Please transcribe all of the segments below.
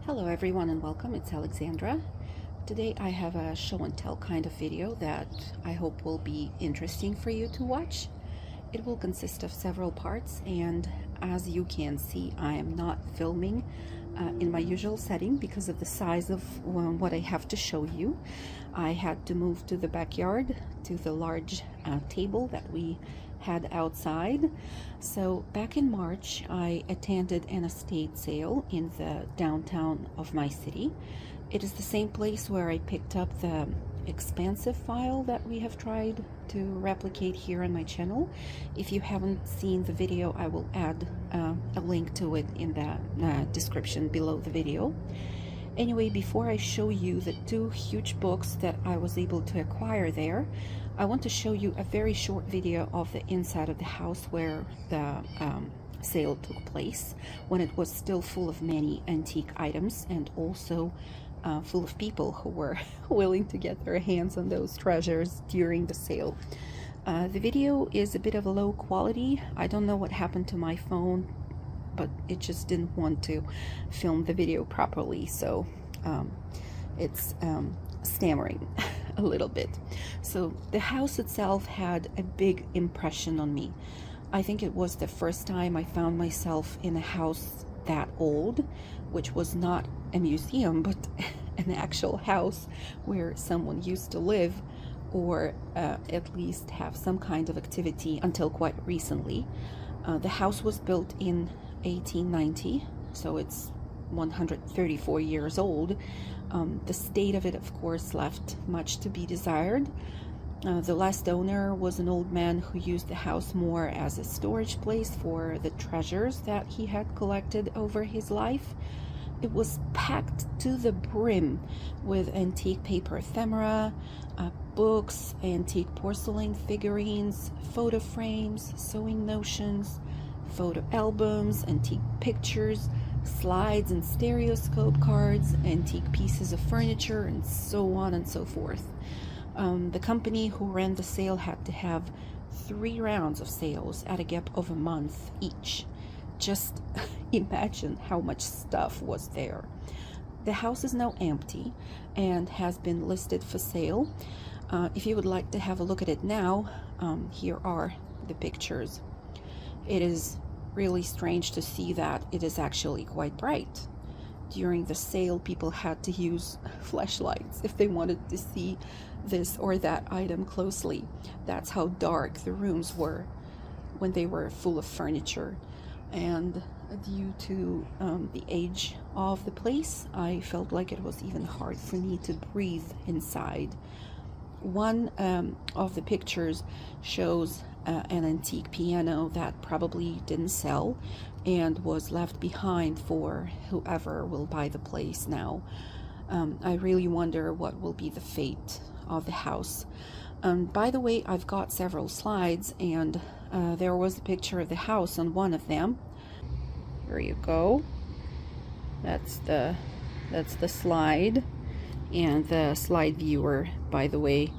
Hello everyone and welcome, it's Alexandra. Today I have a show and tell kind of video that I hope will be interesting for you to watch. It will consist of several parts, and as you can see I am not filming in my usual setting because of the size of what I have to show you. I had to move to the backyard to the large table that we had outside. So back in March I attended an estate sale in the downtown of my city. It is the same place where I picked up the expansive file that we have tried to replicate here on my channel. If you haven't seen the video, I will add a link to it in the description below the video. Anyway, before I show you the two huge books that I was able to acquire there, I want to show you a very short video of the inside of the house where the sale took place, when it was still full of many antique items and also full of people who were willing to get their hands on those treasures during the sale. The video is a bit of a low quality. I don't know what happened to my phone, but it just didn't want to film the video properly, so it's stammering a little bit. So the house itself had a big impression on me. I think it was the first time I found myself in a house that old, which was not a museum but an actual house where someone used to live, or at least have some kind of activity until quite recently. The house was built in 1890, so it's 134 years old. The state of it, of course, left much to be desired. The last owner was an old man who used the house more as a storage place for the treasures that he had collected over his life. It was packed to the brim with antique paper ephemera, books, antique porcelain figurines, photo frames, sewing notions, photo albums, antique pictures, slides and stereoscope cards, antique pieces of furniture, and so on and so forth. The company who ran the sale had to have 3 rounds of sales at a gap of a month each. Just imagine how much stuff was there. The house is now empty and has been listed for sale. If you would like to have a look at it now, here are the pictures. It is really strange to see that it is actually quite bright. During the sale, people had to use flashlights if they wanted to see this or that item closely. That's how dark the rooms were when they were full of furniture. And due to the age of the place, I felt like it was even hard for me to breathe inside. One of the pictures shows an antique piano that probably didn't sell and was left behind for whoever will buy the place now. I really wonder what will be the fate of the house. By the way, I've got several slides, and there was a picture of the house on one of them. Here you go. That's the slide, and the slide viewer, by the way,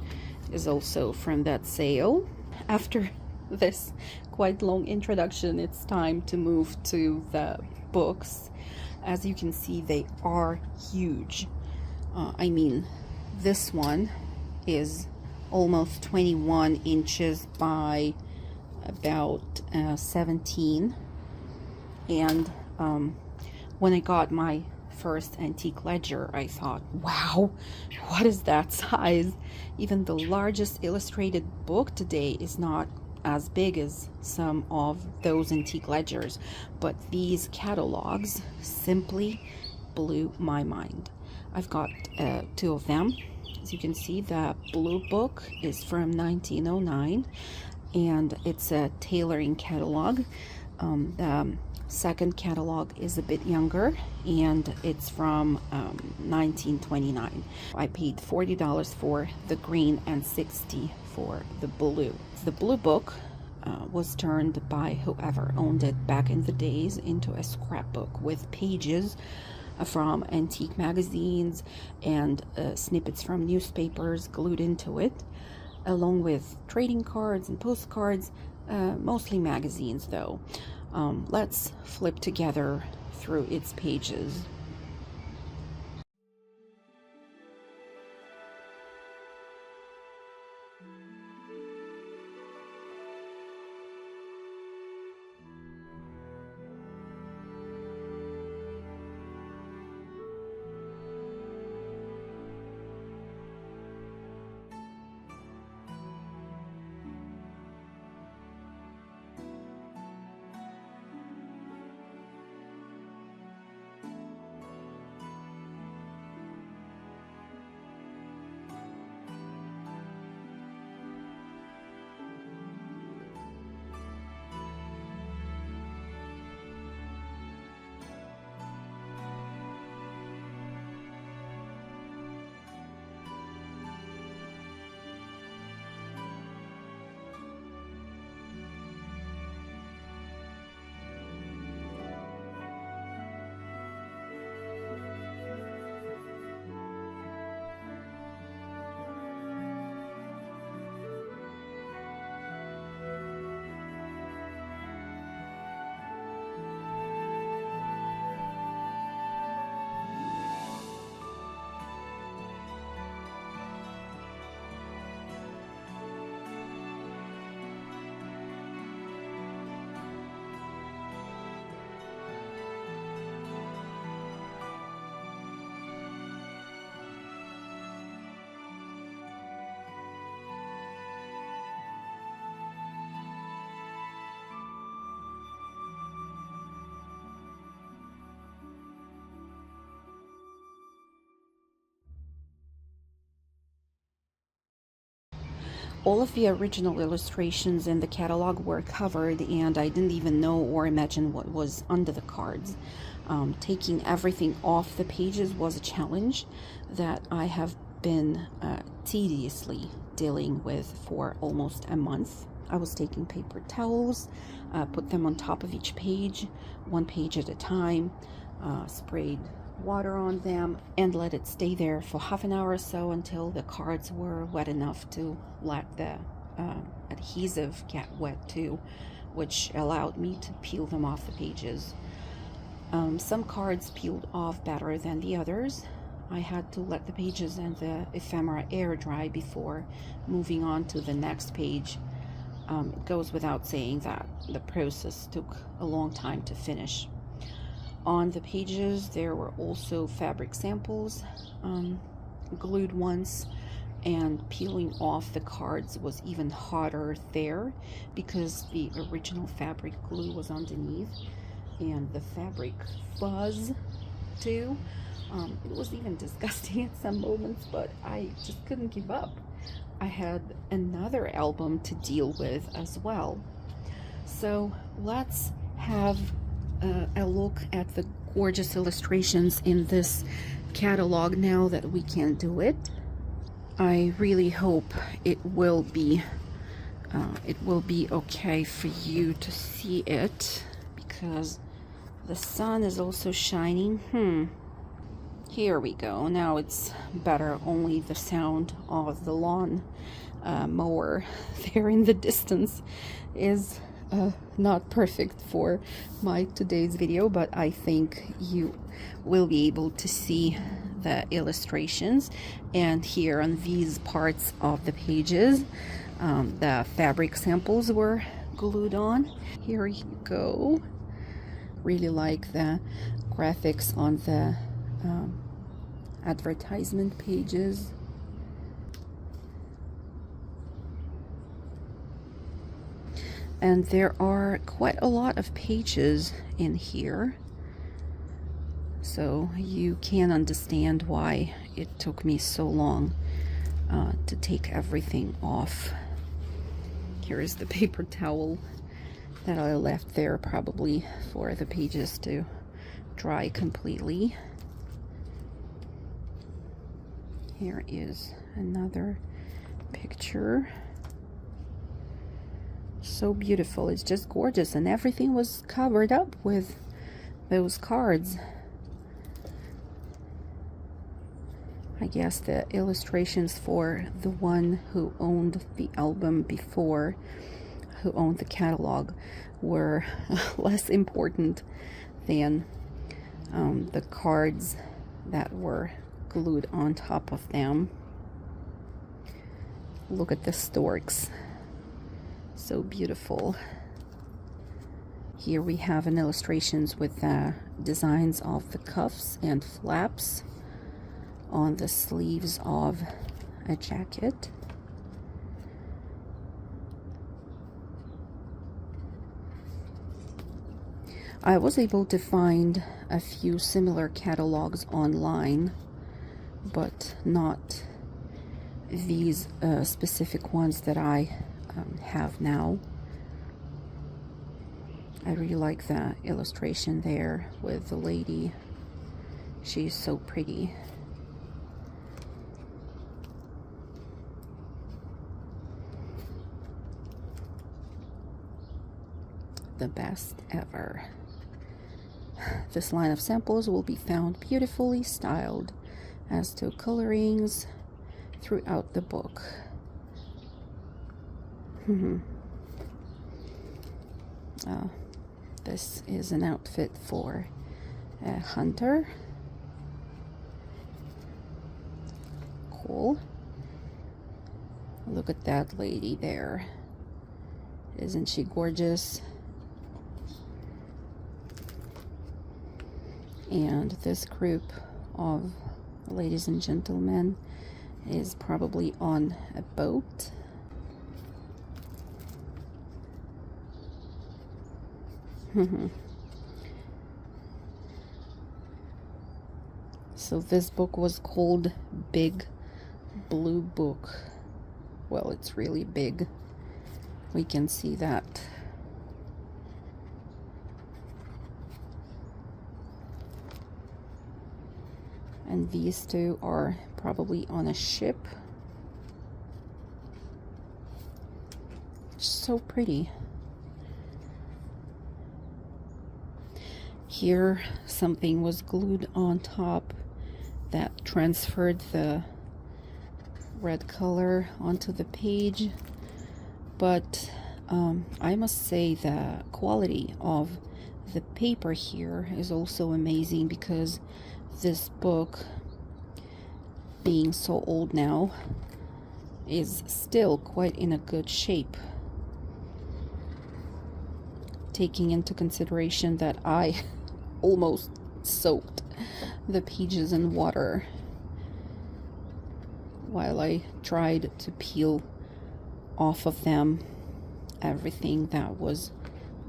is also from that sale. After this quite long introduction, it's time to move to the books. As you can see, they are huge. I mean, this one is almost 21 inches by about 17, and when I got my first antique ledger, I thought, wow, what is that size? Even the largest illustrated book today is not as big as some of those antique ledgers, but these catalogs simply blew my mind. I've got 2 of them. As you can see, the blue book is from 1909, and it's a tailoring catalog. The second catalog is a bit younger, and it's from 1929. I paid $40 for the green and $60 for the blue. The blue book was turned by whoever owned it back in the days into a scrapbook with pages from antique magazines and snippets from newspapers glued into it, along with trading cards and postcards, mostly magazines though. Let's flip together through its pages. All of the original illustrations in the catalog were covered, and I didn't even know or imagine what was under the cards. Taking everything off the pages was a challenge that I have been tediously dealing with for almost a month. I was taking paper towels, put them on top of each page, one page at a time, sprayed water on them, and let it stay there for half an hour or so until the cards were wet enough to let the adhesive get wet too, which allowed me to peel them off the pages. Some cards peeled off better than the others. I had to let the pages and the ephemera air dry before moving on to the next page. It goes without saying that the process took a long time to finish. On the pages there were also fabric samples, glued ones, and peeling off the cards was even harder there because the original fabric glue was underneath and the fabric fuzz too. It was even disgusting at some moments, but I just couldn't give up. I had another album to deal with as well. So let's have a look at the gorgeous illustrations in this catalog now that we can do it. I really hope it will be okay for you to see it, because the sun is also shining. Here we go. Now it's better. Only the sound of the lawn mower there in the distance is not perfect for my today's video, but I think you will be able to see the illustrations. And here on these parts of the pages, the fabric samples were glued on. Here you go. Really like the graphics on the advertisement pages. And there are quite a lot of pages in here, so you can understand why it took me so long to take everything off. Here is the paper towel that I left there, probably for the pages to dry completely. Here is another picture. So beautiful. It's just gorgeous, and everything was covered up with those cards. I guess the illustrations for the one who owned the album before, who owned the catalog, were less important than the cards that were glued on top of them. Look at the storks. So beautiful. Here we have an illustrations with designs of the cuffs and flaps on the sleeves of a jacket. I was able to find a few similar catalogs online, but not these specific ones that I have now. I really like the illustration there with the lady. She's so pretty. The best ever. This line of samples will be found beautifully styled as to colorings throughout the book. This is an outfit for a hunter. Cool. Look at that lady there. Isn't she gorgeous? And this group of ladies and gentlemen is probably on a boat. So this book was called Big Blue Book. well, it's really big. We can see that. And these two are probably on a ship. So pretty. Here something was glued on top that transferred the red color onto the page, but I must say the quality of the paper here is also amazing, because this book, being so old now, is still quite in a good shape, taking into consideration that I almost soaked the pages in water while I tried to peel off of them everything that was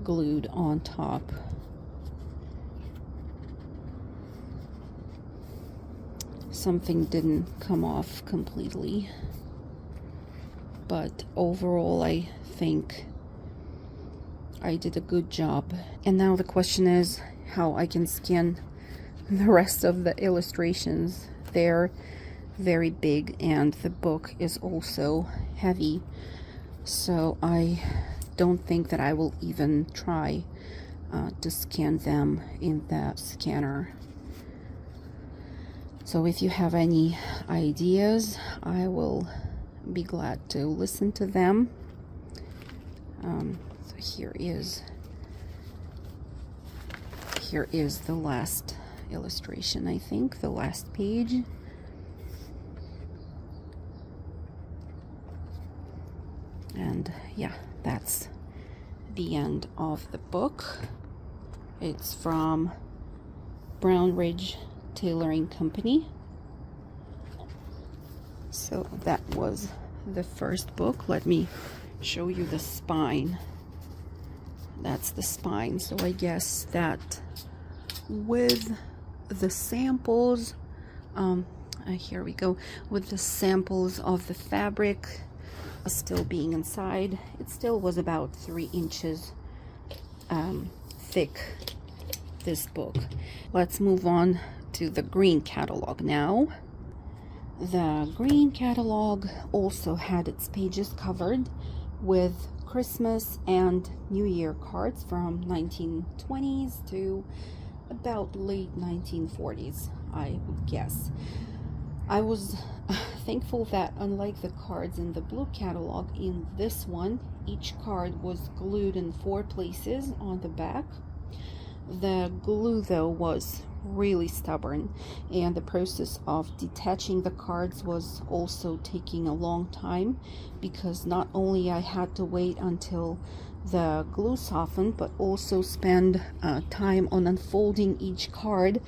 glued on top. Something didn't come off completely, but overall I think I did a good job. And now the question is how I can scan the rest of the illustrations. They're very big and the book is also heavy, so I don't think that I will even try to scan them in the scanner. So if you have any ideas, I will be glad to listen to them. So here is the last illustration, I think, the last page. And yeah, that's the end of the book. It's from Brown Ridge Tailoring Company. So that was the first book. Let me show you the spine. That's the spine. So I guess that with the samples, here we go, with the samples of the fabric still being inside, it still was about 3 inches thick, this book. Let's move on to the green catalog now. The green catalog also had its pages covered with Christmas and New Year cards from 1920s to about late 1940s, I would guess. I was thankful that unlike the cards in the blue catalog, in this one each card was glued in 4 places on the back. The glue though was really stubborn, and the process of detaching the cards was also taking a long time, because not only I had to wait until the glue softened, but also spend time on unfolding each card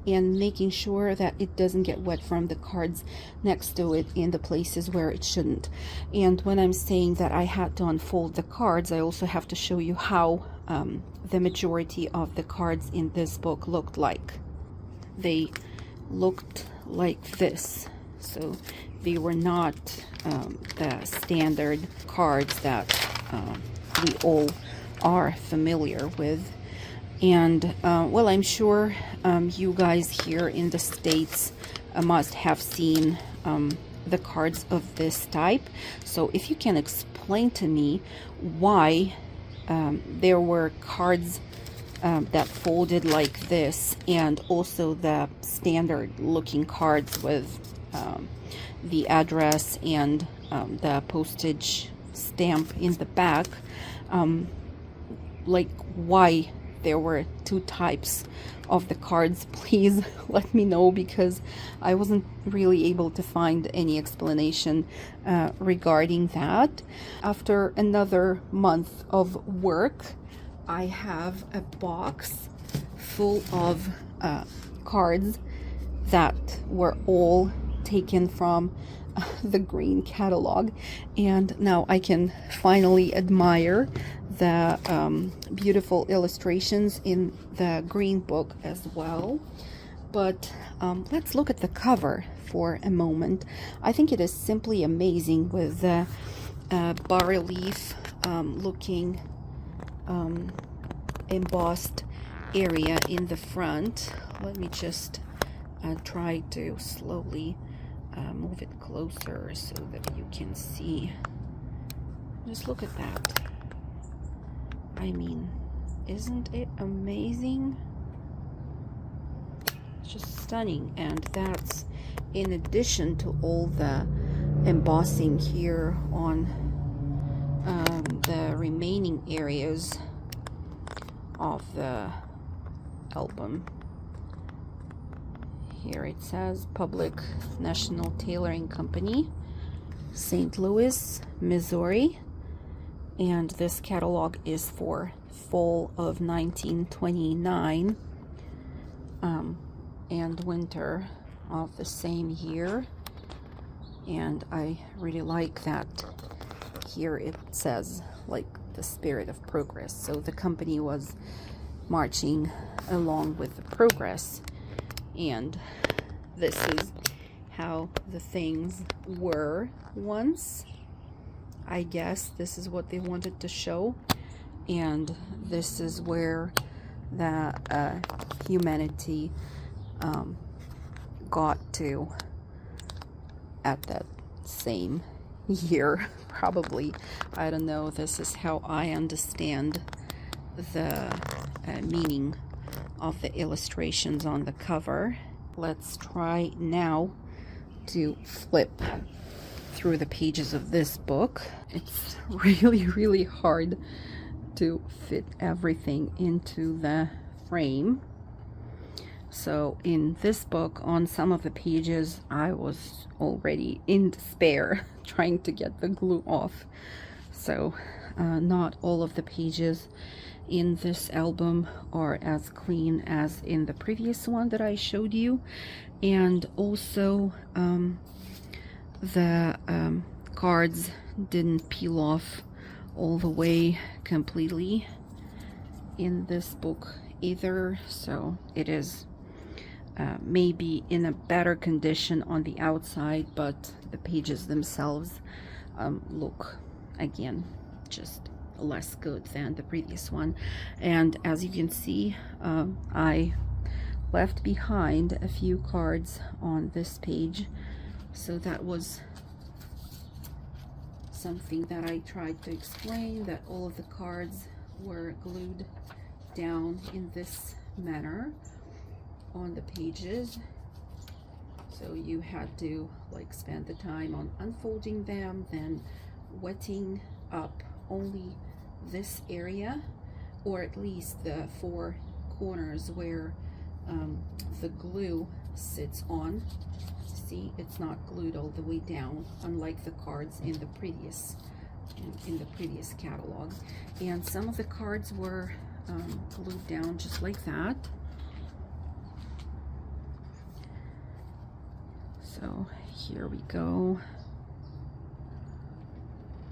and making sure that it doesn't get wet from the cards next to it in the places where it shouldn't. And when I'm saying that I had to unfold the cards, I also have to show you how the majority of the cards in this book looked like. They looked like this. So they were not the standard cards that we all are familiar with. And well, I'm sure you guys here in the States must have seen the cards of this type. So if you can explain to me why there were cards that folded like this, and also the standard looking cards with the address and the postage stamp in the back, like why there were 2 types of the cards. Please let me know, because I wasn't really able to find any explanation regarding that. After another month of work, I have a box full of cards that were all taken from the green catalog, and now I can finally admire the beautiful illustrations in the green book as well. But let's look at the cover for a moment. I think it is simply amazing with the bas-relief looking embossed area in the front. Let me just try to slowly move it closer so that you can see. Just look at that. I mean, isn't it amazing? It's just stunning. And that's in addition to all the embossing here on the remaining areas of the album. Here it says Public National Tailoring Company, St. Louis, Missouri, and this catalog is for fall of 1929 and winter of the same year. And I really like that here it says like the spirit of progress. So the company was marching along with the progress, and this is how the things were once. I guess this is what they wanted to show, and this is where the humanity got to at that same year, probably. I don't know. This is how I understand the meaning of the illustrations on the cover. Let's try now to flip through the pages of this book. It's really hard to fit everything into the frame. So in this book, on some of the pages, I was already in despair trying to get the glue off. So not all of the pages in this album are as clean as in the previous one that I showed you. And also the cards didn't peel off all the way completely in this book either. So it is maybe in a better condition on the outside, but the pages themselves look, again, just less good than the previous one. And as you can see, I left behind a few cards on this page, so that was something that I tried to explain, that all of the cards were glued down in this manner on the pages, so you had to like spend the time on unfolding them, then wetting up only this area, or at least the four corners where the glue sits on. See, it's not glued all the way down, unlike the cards in the previous catalog. And some of the cards were glued down just like that. So here we go.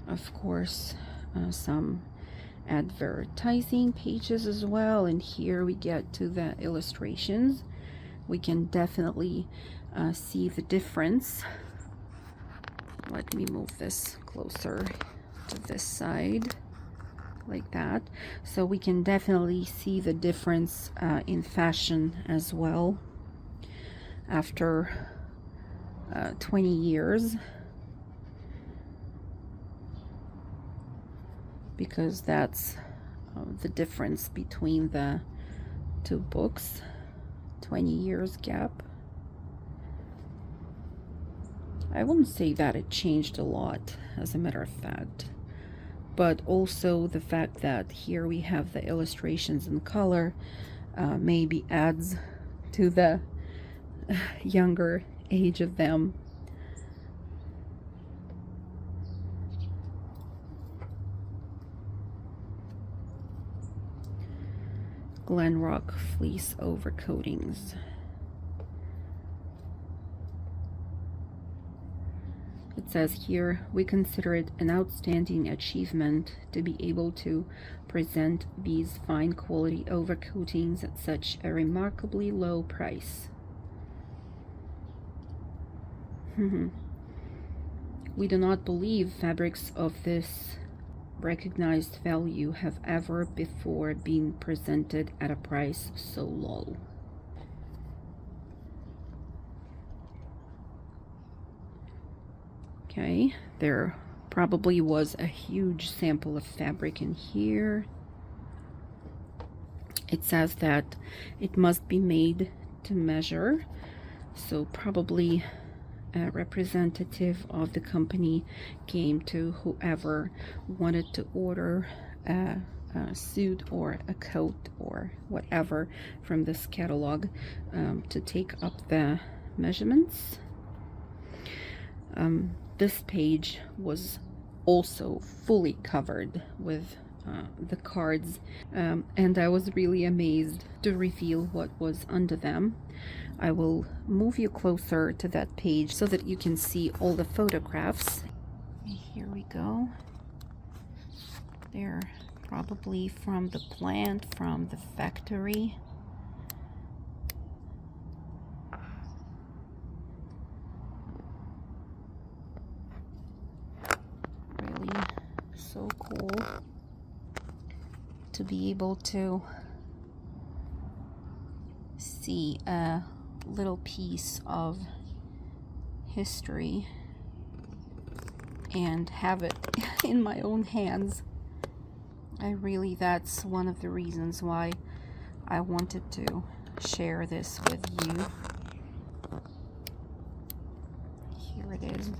Of course, some advertising pages as well, and here we get to the illustrations. We can definitely see the difference. Let me move this closer to this side like that, so we can definitely see the difference in fashion as well after 20 years, because that's the difference between the two books. 20 years gap. I wouldn't say that it changed a lot, as a matter of fact, but also the fact that here we have the illustrations in color maybe adds to the younger age of them. Glenrock fleece overcoatings. It says here, we consider it an outstanding achievement to be able to present these fine quality overcoatings at such a remarkably low price. We do not believe fabrics of this recognized value have ever before been presented at a price so low. Okay, there probably was a huge sample of fabric in here. It says that it must be made to measure, so probably a representative of the company came to whoever wanted to order a suit or a coat or whatever from this catalog to take up the measurements. This page was also fully covered with the cards, and I was really amazed to reveal what was under them. I will move you closer to that page so that you can see all the photographs. Here we go. They're probably from the plant, from the factory. Really so cool to be able to see a little piece of history and have it in my own hands. That's one of the reasons why I wanted to share this with you. Here it is.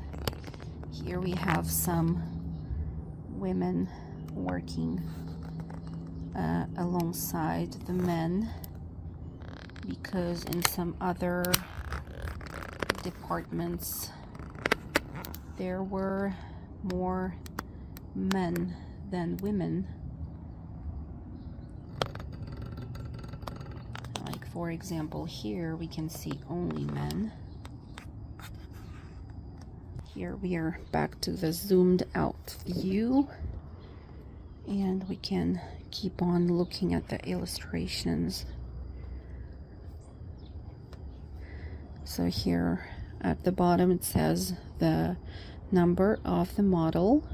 Here we have some women working alongside the men, because in some other departments there were more men than women. Like, for example, here we can see only men. Here we are back to the zoomed out view, and we can keep on looking at the illustrations. So here at the bottom it says the number of the model,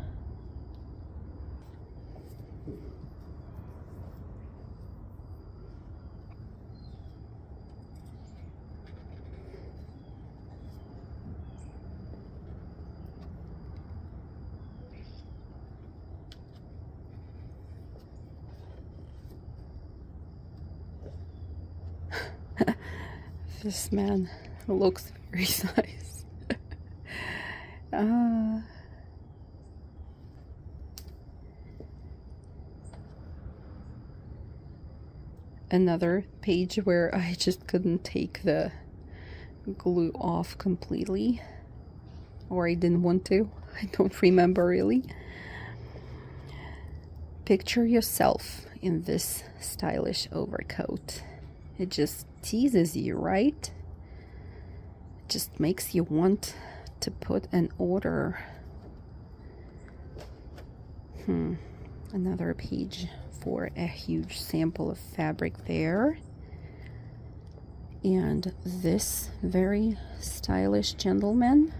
this man looks very nice. Another page where I just couldn't take the glue off completely, or I didn't want to. I don't remember really. Picture yourself in this stylish overcoat. It just teases you, right? It just makes you want to put an order. Another page for a huge sample of fabric there. And this very stylish gentleman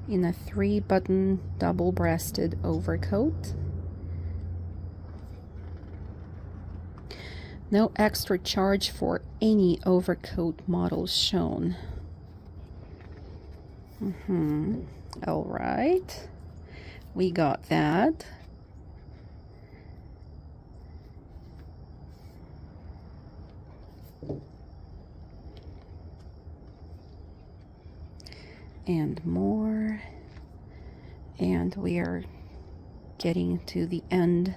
in a 3-button double-breasted overcoat. No extra charge for any overcoat models shown. All right, we got that. And more. And we are getting to the end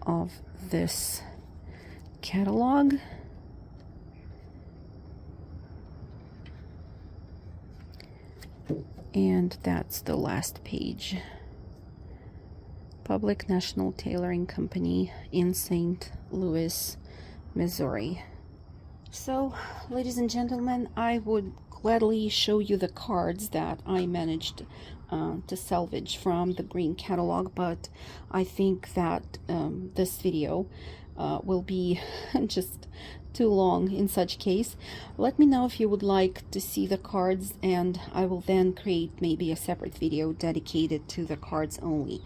of this catalog. And that's the last page. Public National Tailoring Company in St. Louis, Missouri. So, ladies and gentlemen, I would gladly show you the cards that I managed to salvage from the green catalog, but I think that this video will be just too long in such case. Let me know if you would like to see the cards, and I will then create maybe a separate video dedicated to the cards only.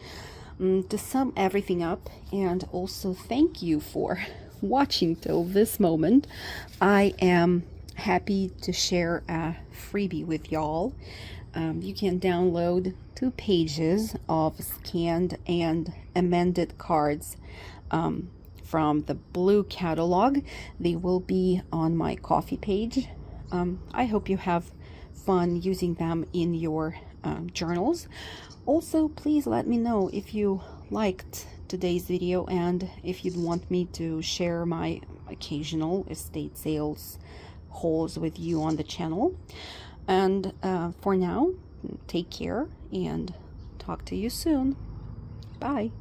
To sum everything up, and also thank you for watching till this moment, I am happy to share a freebie with y'all. You can download 2 pages of scanned and amended cards from the blue catalog. They will be on my Ko-fi page. I hope you have fun using them in your journals. Also, please let me know if you liked today's video and if you'd want me to share my occasional estate sales hauls with you on the channel. And for now, take care and talk to you soon. Bye.